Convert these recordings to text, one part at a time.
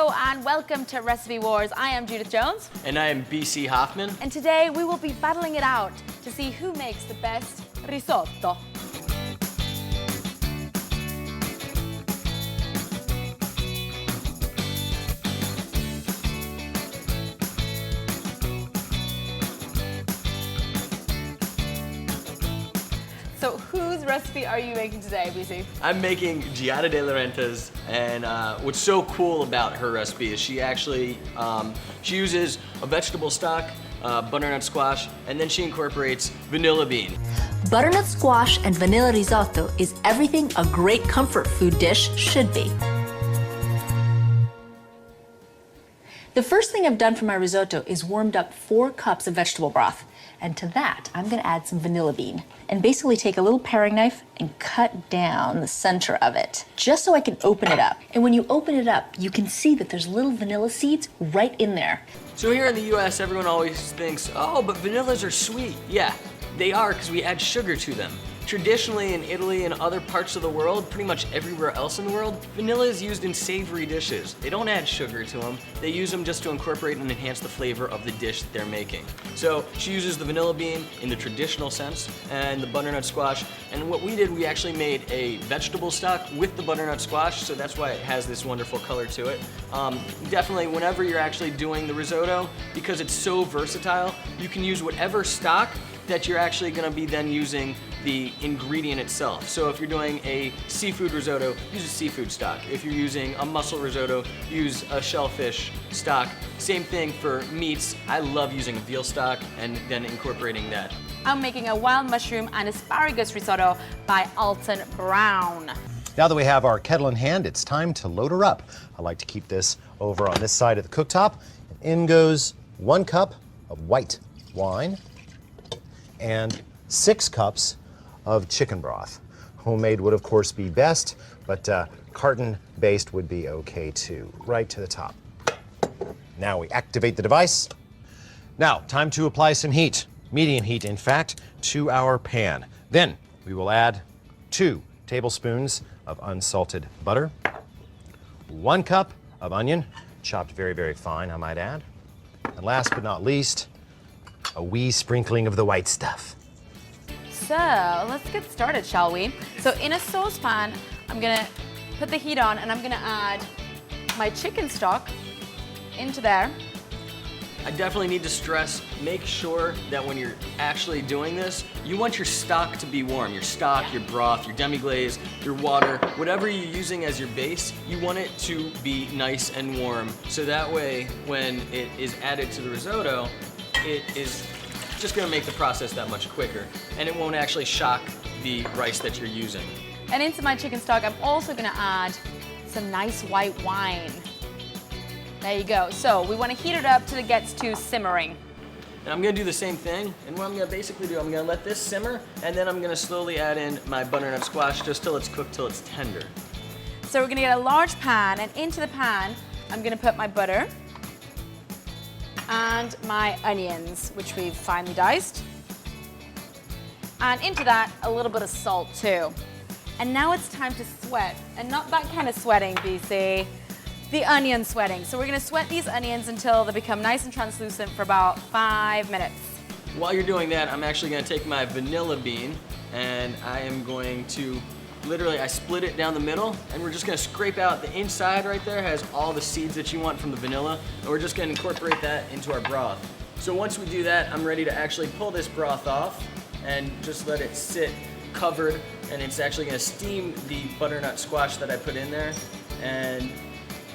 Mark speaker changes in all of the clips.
Speaker 1: Hello and welcome to Recipe Wars. I am Judith Jones.
Speaker 2: And I am BC Hoffman.
Speaker 1: And today we will be battling it out to see who makes the best risotto. So whose recipe are you making today, BC?
Speaker 2: I'm making Giada De Laurentiis, and what's so cool about her recipe is she actually she uses a vegetable stock, butternut squash, and then she incorporates vanilla bean.
Speaker 3: Butternut squash and vanilla risotto is everything a great comfort food dish should be. The first thing I've done for my risotto is warmed up 4 cups of vegetable broth. And to that, I'm gonna add some vanilla bean and basically take a little paring knife and cut down the center of it, just so I can open it up. And when you open it up, you can see that there's little vanilla seeds right in there.
Speaker 2: So here in the US, everyone always thinks, oh, but vanillas are sweet. Yeah, they are because we add sugar to them. Traditionally in Italy and other parts of the world, pretty much everywhere else in the world, vanilla is used in savory dishes. They don't add sugar to them. They use them just to incorporate and enhance the flavor of the dish that they're making. So she uses the vanilla bean in the traditional sense and the butternut squash. And what we did, we actually made a vegetable stock with the butternut squash, so that's why it has this wonderful color to it. Definitely, whenever you're actually doing the risotto, because it's so versatile, you can use whatever stock that you're actually gonna be then using the ingredient itself. So if you're doing a seafood risotto, use a seafood stock. If you're using a mussel risotto, use a shellfish stock. Same thing for meats. I love using a veal stock and then incorporating that.
Speaker 1: I'm making a wild mushroom and asparagus risotto by Alton Brown.
Speaker 4: Now that we have our kettle in hand, it's time to load her up. I like to keep this over on this side of the cooktop. In goes 1 cup of white wine and 6 cups of chicken broth. Homemade would of course be best, but carton-based would be okay too. Right to the top. Now we activate the device. Now, time to apply some heat, medium heat in fact, to our pan. Then we will add 2 tablespoons of unsalted butter, 1 cup of onion, chopped very, very fine, I might add. And last but not least, a wee sprinkling of the white stuff.
Speaker 1: So let's get started, shall we? So in a saucepan, I'm gonna put the heat on and I'm gonna add my chicken stock into there.
Speaker 2: I definitely need to stress, make sure that when you're actually doing this, you want your stock to be warm. Your stock, your broth, your demi-glaze, your water, whatever you're using as your base, you want it to be nice and warm. So that way, when it is added to the risotto, it is just gonna make the process that much quicker. And it won't actually shock the rice that you're using.
Speaker 1: And into my chicken stock, I'm also gonna add some nice white wine. There you go. So we wanna heat it up till it gets to simmering.
Speaker 2: And I'm gonna do the same thing. And what I'm gonna basically do, I'm gonna let this simmer, and then I'm gonna slowly add in my butternut squash just till it's cooked, till it's tender.
Speaker 1: So we're gonna get a large pan, and into the pan, I'm gonna put my butter and my onions, which we've finely diced. And into that, a little bit of salt too. And now it's time to sweat, and not that kind of sweating, BC, the onion sweating. So we're gonna sweat these onions until they become nice and translucent for about 5 minutes.
Speaker 2: While you're doing that, I'm actually gonna take my vanilla bean, and I am going to literally, I split it down the middle, and we're just gonna scrape out the inside right there, has all the seeds that you want from the vanilla, and we're just gonna incorporate that into our broth. So once we do that, I'm ready to actually pull this broth off and just let it sit covered, and it's actually gonna steam the butternut squash that I put in there, and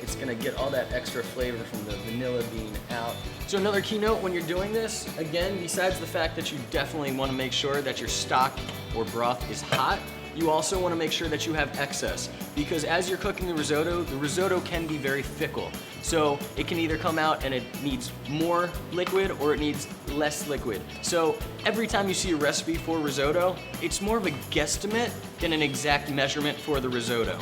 Speaker 2: it's gonna get all that extra flavor from the vanilla bean out. So another keynote when you're doing this, again, besides the fact that you definitely wanna make sure that your stock or broth is hot, you also want to make sure that you have excess, because as you're cooking the risotto can be very fickle. So it can either come out and it needs more liquid or it needs less liquid. So every time you see a recipe for risotto, it's more of a guesstimate than an exact measurement for the risotto.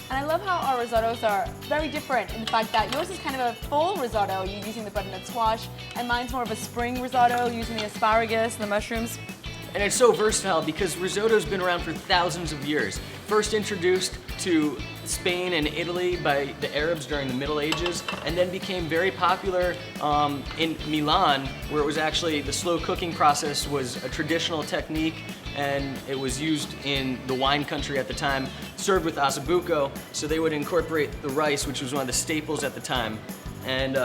Speaker 1: And I love how our risottos are very different in the fact that yours is kind of a full risotto, you're using the butternut squash, and mine's more of a spring risotto, using the asparagus and the mushrooms.
Speaker 2: And it's so versatile because risotto's been around for thousands of years. First introduced to Spain and Italy by the Arabs during the Middle Ages, and then became very popular in Milan, where it was actually, the slow cooking process was a traditional technique, and it was used in the wine country at the time, served with ossobuco, so they would incorporate the rice, which was one of the staples at the time. And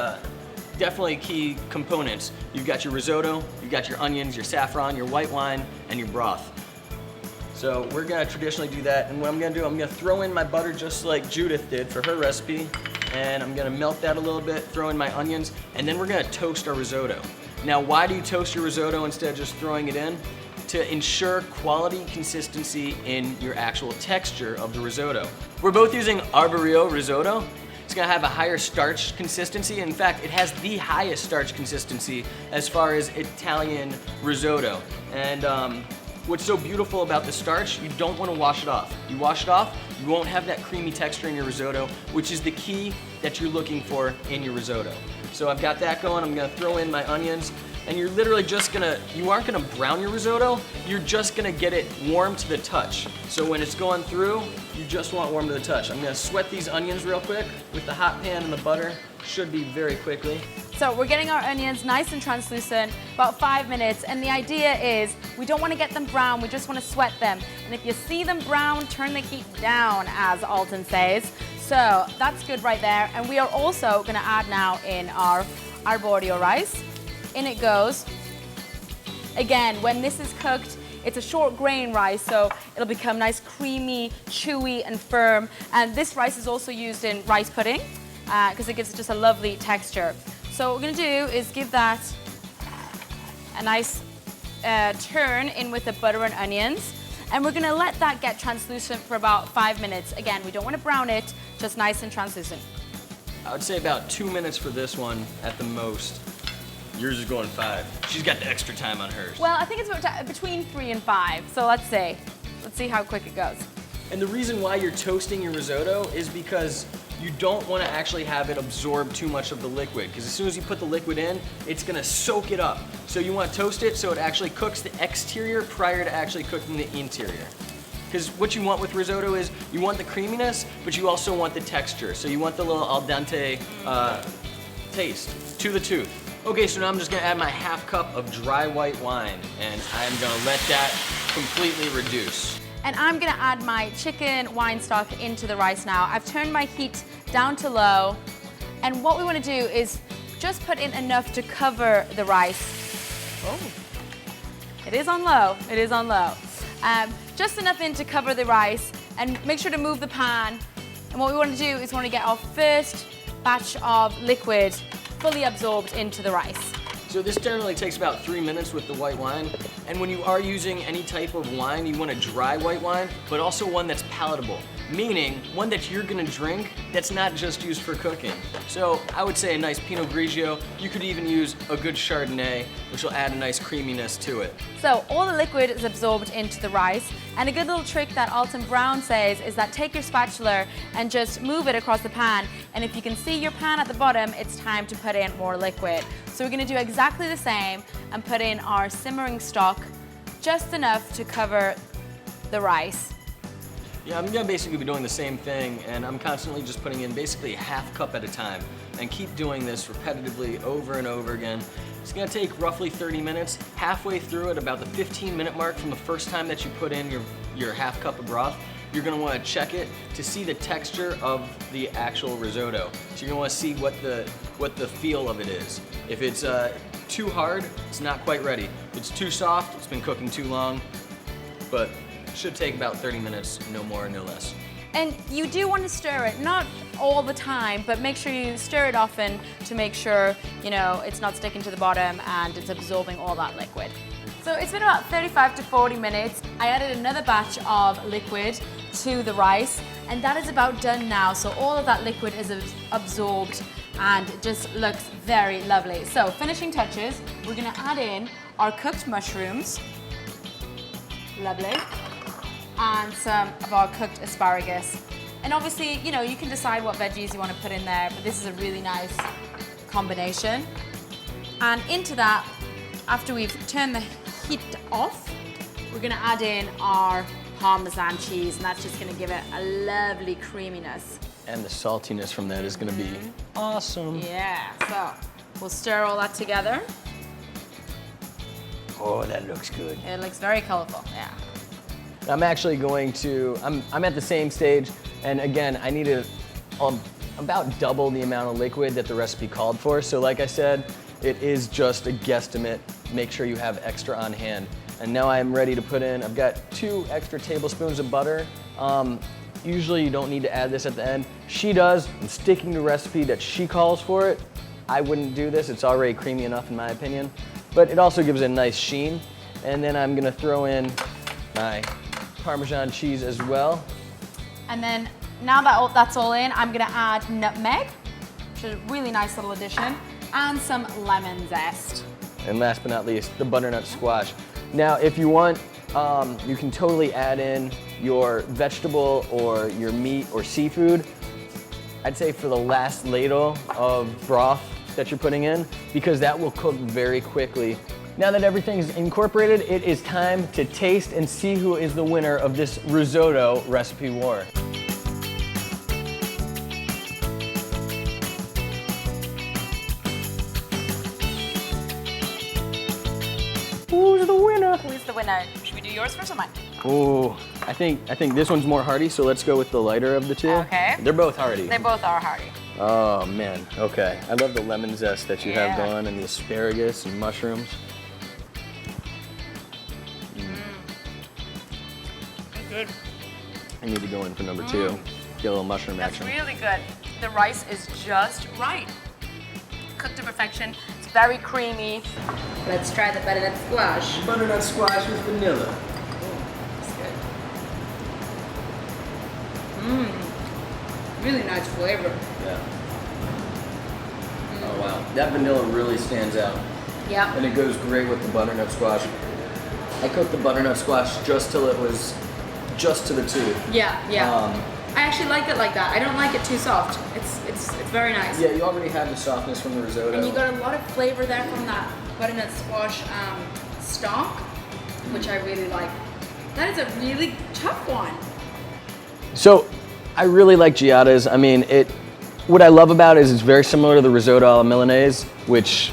Speaker 2: definitely key components. You've got your risotto, you've got your onions, your saffron, your white wine, and your broth. So we're gonna traditionally do that, and what I'm gonna do, I'm gonna throw in my butter just like Judith did for her recipe, and I'm gonna melt that a little bit, throw in my onions, and then we're gonna toast our risotto. Now, why do you toast your risotto instead of just throwing it in? To ensure quality consistency in your actual texture of the risotto. We're both using arborio risotto. It's gonna have a higher starch consistency. In fact, it has the highest starch consistency as far as Italian risotto. And what's so beautiful about the starch, you don't wanna wash it off. You wash it off, you won't have that creamy texture in your risotto, which is the key that you're looking for in your risotto. So I've got that going, I'm gonna throw in my onions, and you're literally just gonna, you aren't gonna brown your risotto, you're just gonna get it warm to the touch. So when it's going through, you just want warm to the touch. I'm gonna sweat these onions real quick with the hot pan and the butter. Should be very quickly.
Speaker 1: So we're getting our onions nice and translucent, about 5 minutes, and the idea is we don't want to get them brown, we just want to sweat them. And if you see them brown, turn the heat down, as Alton says. So that's good right there. And we are also going to add now in our arborio rice. In it goes. Again, when this is cooked, it's a short grain rice, so it'll become nice, creamy, chewy, and firm. And this rice is also used in rice pudding because it gives it just a lovely texture. So what we're gonna do is give that a nice turn in with the butter and onions. And we're gonna let that get translucent for about 5 minutes. Again, we don't wanna brown it, just nice and translucent.
Speaker 2: I would say about 2 minutes for this one at the most. Yours is going 5. She's got the extra time on hers.
Speaker 1: Well, I think it's about between 3 and 5, so let's see how quick it goes.
Speaker 2: And the reason why you're toasting your risotto is because you don't want to actually have it absorb too much of the liquid, because as soon as you put the liquid in, it's going to soak it up. So you want to toast it so it actually cooks the exterior prior to actually cooking the interior. Because what you want with risotto is you want the creaminess, but you also want the texture. So you want the little al dente taste to the tooth. Okay, so now I'm just gonna add my ½ cup of dry white wine, and I'm gonna let that completely reduce.
Speaker 1: And I'm gonna add my chicken wine stock into the rice now. I've turned my heat down to low, and what we wanna do is just put in enough to cover the rice. Oh, it is on low, it is on low. Just enough in to cover the rice, and make sure to move the pan. And what we wanna do is we wanna get our first batch of liquid fully absorbed into the rice.
Speaker 2: So this generally takes about 3 minutes with the white wine. And when you are using any type of wine, you want a dry white wine, but also one that's palatable. Meaning, one that you're gonna drink that's not just used for cooking. So I would say a nice Pinot Grigio. You could even use a good Chardonnay, which will add a nice creaminess to it.
Speaker 1: So all the liquid is absorbed into the rice. And a good little trick that Alton Brown says is that take your spatula and just move it across the pan. And if you can see your pan at the bottom, it's time to put in more liquid. So we're gonna do exactly the same and put in our simmering stock, just enough to cover the rice.
Speaker 2: Yeah, I'm gonna basically be doing the same thing, and I'm constantly just putting in basically a ½ cup at a time, and keep doing this repetitively over and over again. It's gonna take roughly 30 minutes. Halfway through, at about the 15-minute mark from the first time that you put in your ½ cup of broth, you're gonna wanna check it to see the texture of the actual risotto. So you're gonna wanna see what the feel of it is. If it's too hard, it's not quite ready. If it's too soft, it's been cooking too long, but should take about 30 minutes, no more, no less.
Speaker 1: And you do want to stir it, not all the time, but make sure you stir it often to make sure, you know, it's not sticking to the bottom and it's absorbing all that liquid. So it's been about 35 to 40 minutes. I added another batch of liquid to the rice, and that is about done now. So all of that liquid is absorbed and it just looks very lovely. So finishing touches, we're gonna add in our cooked mushrooms. Lovely. And some of our cooked asparagus. And obviously, you know, you can decide what veggies you want to put in there, but this is a really nice combination. And into that, after we've turned the heat off, we're gonna add in our Parmesan cheese, and that's just gonna give it a lovely creaminess.
Speaker 2: And the saltiness from that is gonna be awesome.
Speaker 1: Yeah, so we'll stir all that together.
Speaker 2: Oh, that looks good.
Speaker 1: It looks very colorful, yeah.
Speaker 2: I'm actually going to, I'm at the same stage, and again, I need to about double the amount of liquid that the recipe called for. So like I said, it is just a guesstimate. Make sure you have extra on hand. And now I'm ready to put in, I've got 2 extra tablespoons of butter. Usually you don't need to add this at the end. She does. I'm sticking to the recipe that she calls for it. I wouldn't do this. It's already creamy enough in my opinion. But it also gives it a nice sheen. And then I'm gonna throw in my Parmesan cheese as well.
Speaker 1: And then now that that's all in, I'm gonna add nutmeg, which is a really nice little addition, and some lemon zest.
Speaker 2: And last but not least, the butternut squash. Now, if you want, you can totally add in your vegetable or your meat or seafood. I'd say for the last ladle of broth that you're putting in, because that will cook very quickly. Now that everything's incorporated, it is time to taste and see who is the winner of this risotto recipe war. Who's the winner?
Speaker 1: Who is the winner? Should we do yours first or mine?
Speaker 2: Oh, I think this one's more hearty, so let's go with the lighter of the two.
Speaker 1: Okay.
Speaker 2: They're both hearty.
Speaker 1: They both are hearty.
Speaker 2: Oh man, okay. I love the lemon zest that you have
Speaker 1: Yeah.
Speaker 2: going and the asparagus and mushrooms.
Speaker 1: Good.
Speaker 2: I need to go in for number 2. Get a little mushroom
Speaker 1: That's
Speaker 2: action.
Speaker 1: really good. The rice is just right. Cooked to perfection. It's very creamy. Let's try the butternut squash.
Speaker 2: Butternut squash with vanilla.
Speaker 1: That's good. Really nice flavor.
Speaker 2: Yeah. Oh wow, that vanilla really stands out.
Speaker 1: Yeah.
Speaker 2: And it goes great with the butternut squash. I cooked the butternut squash just till it was just to the tooth.
Speaker 1: Yeah, yeah. I actually like it like that. I don't like it too soft. It's very nice.
Speaker 2: Yeah, you already have the softness from the risotto.
Speaker 1: And you got a lot of flavor there from that butternut squash stock, which I really like. That is a really tough one.
Speaker 2: So, I really like Giada's. I mean, what I love about it is it's very similar to the risotto alla Milanese, which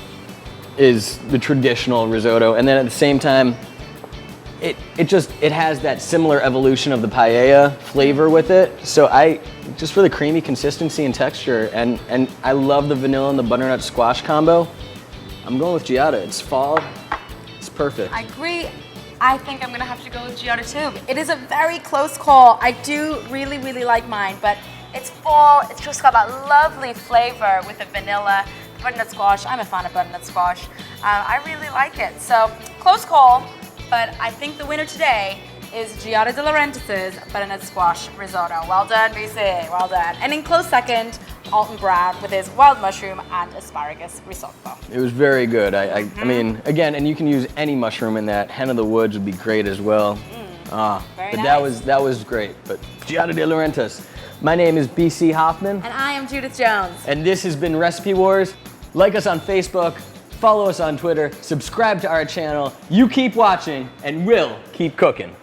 Speaker 2: is the traditional risotto. And then at the same time, it has that similar evolution of the paella flavor with it. So just for the creamy consistency and texture, and I love the vanilla and the butternut squash combo. I'm going with Giada. It's fall. It's perfect.
Speaker 1: I agree. I think I'm gonna have to go with Giada too. It is a very close call. I do really, really like mine, but it's fall. It's just got that lovely flavor with the vanilla, the butternut squash. I'm a fan of butternut squash. I really like it. So close call, but I think the winner today is Giada De Laurentiis' butternut squash risotto. Well done, BC. Well done. And in close second, Alton Brown with his wild mushroom and asparagus risotto.
Speaker 2: It was very good. I mean, again, and you can use any mushroom in that. Hen of the woods would be great as well.
Speaker 1: Very
Speaker 2: But
Speaker 1: nice.
Speaker 2: that was great. But Giada De Laurentiis. My name is BC Hoffman,
Speaker 1: And I am Judith Jones.
Speaker 2: and this has been Recipe Wars. Like us on Facebook, follow us on Twitter, subscribe to our channel. You keep watching, and we'll keep cooking.